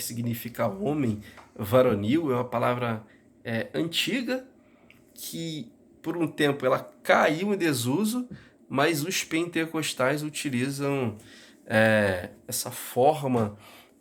significa homem, varonil, é uma palavra antiga que por um tempo ela caiu em desuso, mas os pentecostais utilizam essa forma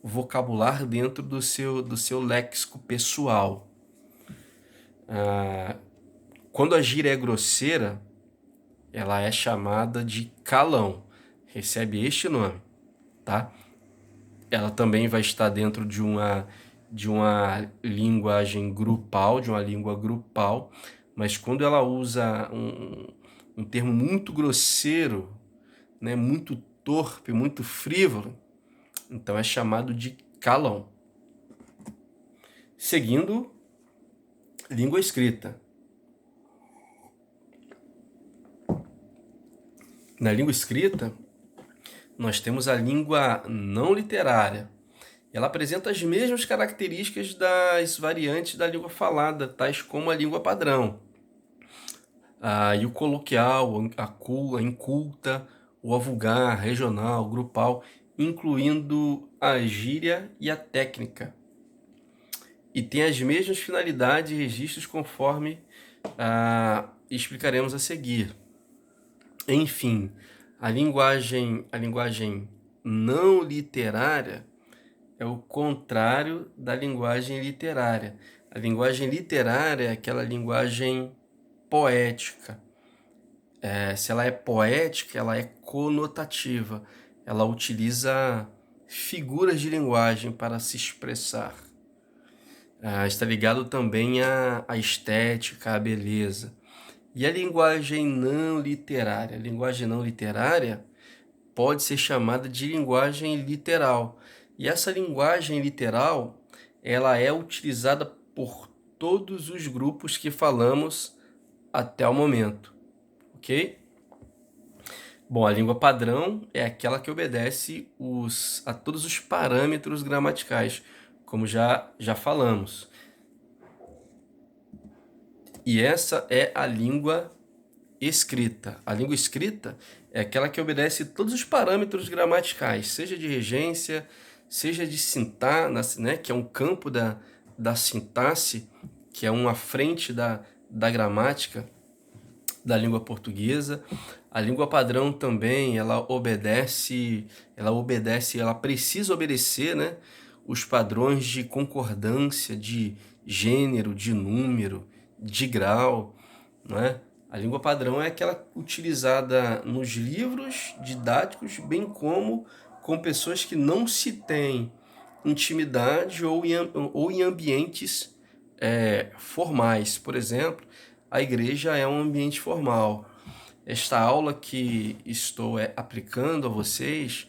vocabular dentro do seu léxico pessoal. Quando a gíria é grosseira, ela é chamada de calão, recebe este nome, tá? Ela também vai estar dentro de uma linguagem grupal, de uma língua grupal, mas quando ela usa um termo muito grosseiro, né, muito torpe, muito frívolo, então é chamado de calão. Seguindo, língua escrita. Na língua escrita, nós temos a língua não literária. Ela apresenta as mesmas características das variantes da língua falada, tais como a língua padrão. E o coloquial, a inculta, o avulgar, regional, grupal, incluindo a gíria e a técnica. E tem as mesmas finalidades e registros conforme explicaremos a seguir. Enfim, a linguagem não literária é o contrário da linguagem literária. A linguagem literária é aquela linguagem poética. Se ela é poética, ela é conotativa. Ela utiliza figuras de linguagem para se expressar. Está ligado também à estética, à beleza. E a linguagem não literária? A linguagem não literária pode ser chamada de linguagem literal. E essa linguagem literal, ela é utilizada por todos os grupos que falamos até o momento, ok? Bom, a língua padrão é aquela que obedece a todos os parâmetros gramaticais, como já falamos. E essa é a língua escrita. A língua escrita é aquela que obedece todos os parâmetros gramaticais, seja de regência, seja de sintaxe, né, que é um campo da sintaxe, que é uma frente da gramática da língua portuguesa. A língua padrão também, ela precisa obedecer, né, os padrões de concordância, de gênero, de número, de grau, né? A língua padrão é aquela utilizada nos livros didáticos, bem como com pessoas que não se têm intimidade ou em ambientes formais. Por exemplo, a igreja é um ambiente formal. Esta aula que estou aplicando a vocês,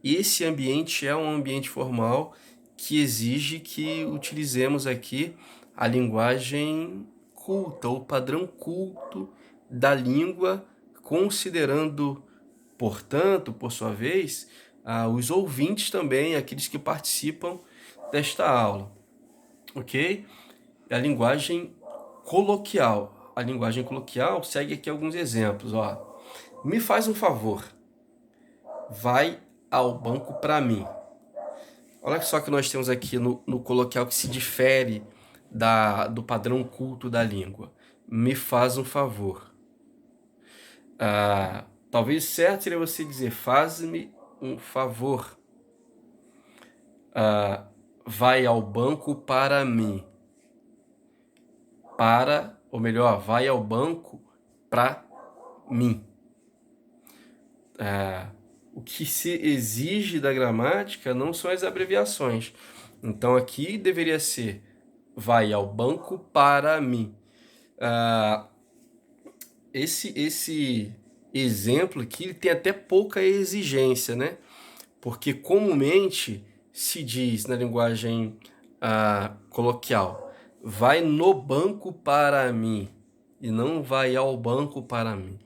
esse ambiente é um ambiente formal que exige que utilizemos aqui a linguagem culta, o padrão culto da língua, considerando, portanto, por sua vez, os ouvintes também, aqueles que participam desta aula, ok? A linguagem coloquial. A linguagem coloquial segue aqui alguns exemplos. Me faz um favor, vai ao banco para mim. Olha só que nós temos aqui no coloquial que se difere do padrão culto da língua. Me faz um favor. Talvez certo seria você dizer, faz-me um favor. Vai ao banco para mim. Ou melhor, vai ao banco para mim. O que se exige da gramática não são as abreviações. Então aqui deveria ser, vai ao banco para mim. Esse exemplo aqui ele tem até pouca exigência, né? Porque comumente se diz na linguagem coloquial, vai no banco para mim, e não vai ao banco para mim.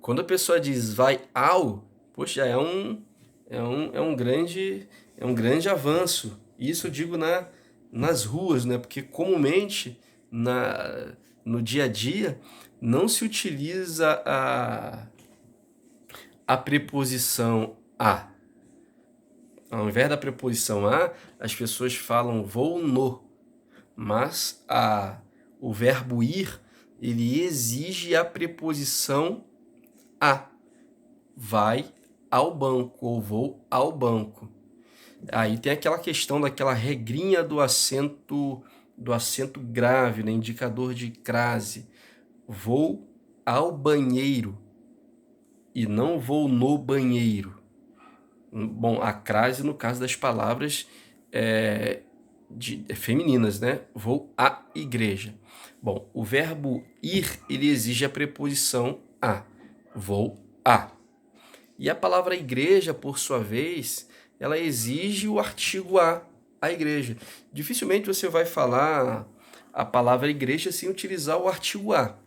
Quando a pessoa diz vai ao, poxa, é um grande avanço. Isso eu digo nas ruas, né? Porque comumente no dia a dia não se utiliza a preposição a. Ao invés da preposição a, as pessoas falam vou no, mas o verbo ir, ele exige a preposição a. Vai ao banco ou vou ao banco. Aí tem aquela questão daquela regrinha do acento grave, né? Indicador de crase. Vou ao banheiro e não vou no banheiro. Bom, a crase no caso das palavras femininas, né? Vou à igreja. Bom, o verbo ir, ele exige a preposição a. Vou a. E a palavra igreja, por sua vez, ela exige o artigo a igreja. Dificilmente você vai falar a palavra igreja sem utilizar o artigo a.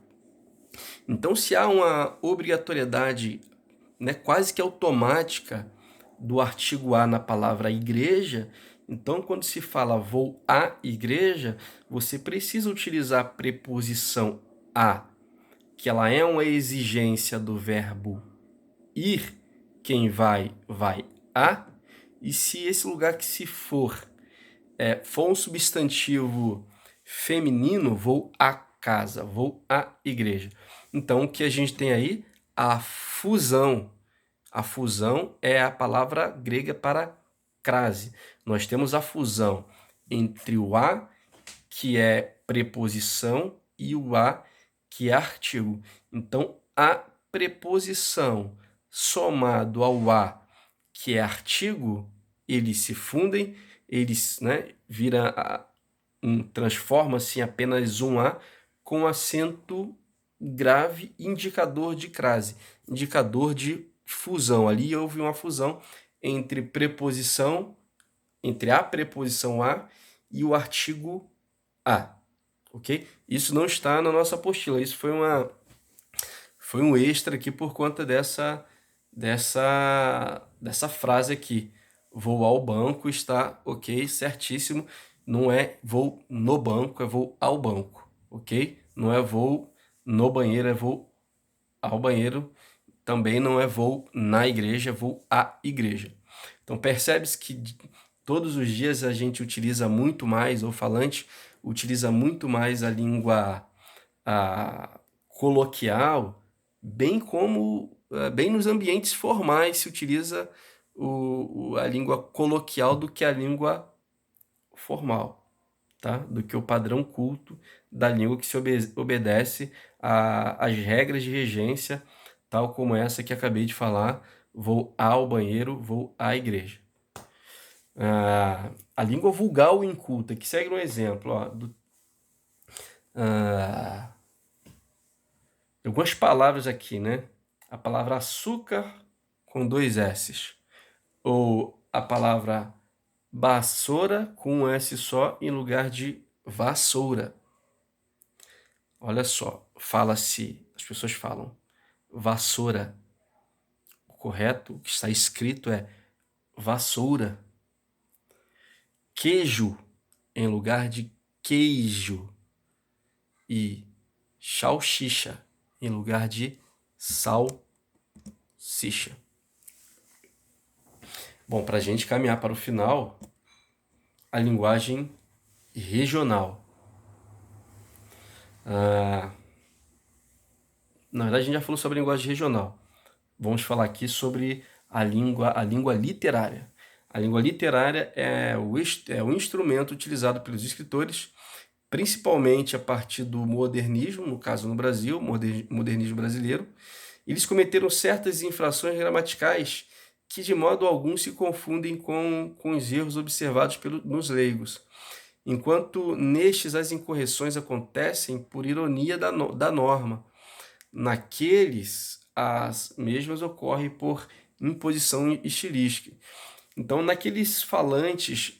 Então, se há uma obrigatoriedade, né, quase que automática do artigo a na palavra igreja, então quando se fala vou à igreja, você precisa utilizar a preposição a, que ela é uma exigência do verbo ir, quem vai, vai a, e se esse lugar que se for um substantivo feminino, vou à casa, vou à igreja. Então, o que a gente tem aí? A fusão. A fusão é a palavra grega para crase. Nós temos a fusão entre o a, que é preposição, e o a, que é artigo. Então, a preposição somado ao a, que é artigo, eles se fundem, eles, né, transforma-se em apenas um a com acento grave, indicador de crase, indicador de fusão. Ali houve uma fusão entre a preposição a e o artigo a, ok? Isso não está na nossa apostila, isso foi um extra aqui por conta dessa frase aqui. Vou ao banco, está ok, certíssimo. Não é vou no banco, é vou ao banco, ok? Não é vou no banheiro, é vou ao banheiro. Também não é vou na igreja, é vou à igreja. Então percebe-se que todos os dias a gente utiliza muito mais, o falante utiliza muito mais a língua coloquial, bem nos ambientes formais se utiliza a língua coloquial do que a língua formal, tá? Do que o padrão culto da língua que se obedece às regras de regência, tal como essa que acabei de falar, vou ao banheiro, vou à igreja. A língua vulgar ou inculta, que segue um exemplo, ó, algumas palavras aqui, né? A palavra açúcar com 2 S's. Ou a palavra vassoura com um S só em lugar de vassoura. Olha só, as pessoas falam vassoura. O correto, o que está escrito é vassoura. Queijo em lugar de queijo. E salsicha em lugar de salsicha. Bom, para a gente caminhar para o final, a linguagem regional. Na verdade, a gente já falou sobre a linguagem regional. Vamos falar aqui sobre a língua literária. A língua literária é o instrumento utilizado pelos escritores, principalmente a partir do modernismo, no caso no Brasil, modernismo brasileiro. Eles cometeram certas infrações gramaticais que de modo algum se confundem com os erros observados nos leigos, enquanto nestes as incorreções acontecem por ironia da norma. Naqueles, as mesmas ocorrem por imposição estilística. Então, naqueles falantes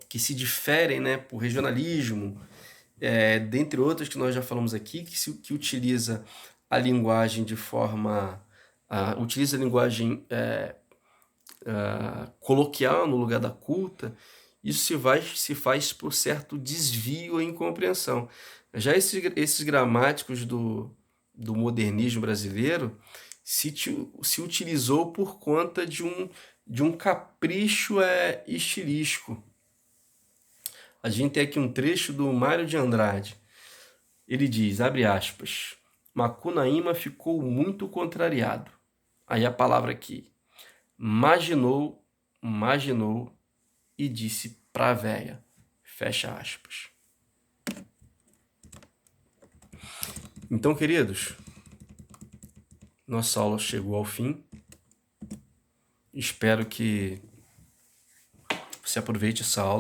que se diferem, né, por regionalismo, dentre outros que nós já falamos aqui, que utiliza a linguagem de forma... utiliza a linguagem coloquial no lugar da culta, isso se faz por certo desvio e incompreensão. Já esses gramáticos do modernismo brasileiro, se utilizou por conta de um capricho estilístico. A gente tem aqui um trecho do Mário de Andrade. Ele diz, abre aspas, Macunaíma ficou muito contrariado. Aí a palavra aqui, imaginou e disse pra véia, fecha aspas. Então, queridos, nossa aula chegou ao fim. Espero que você aproveite essa aula.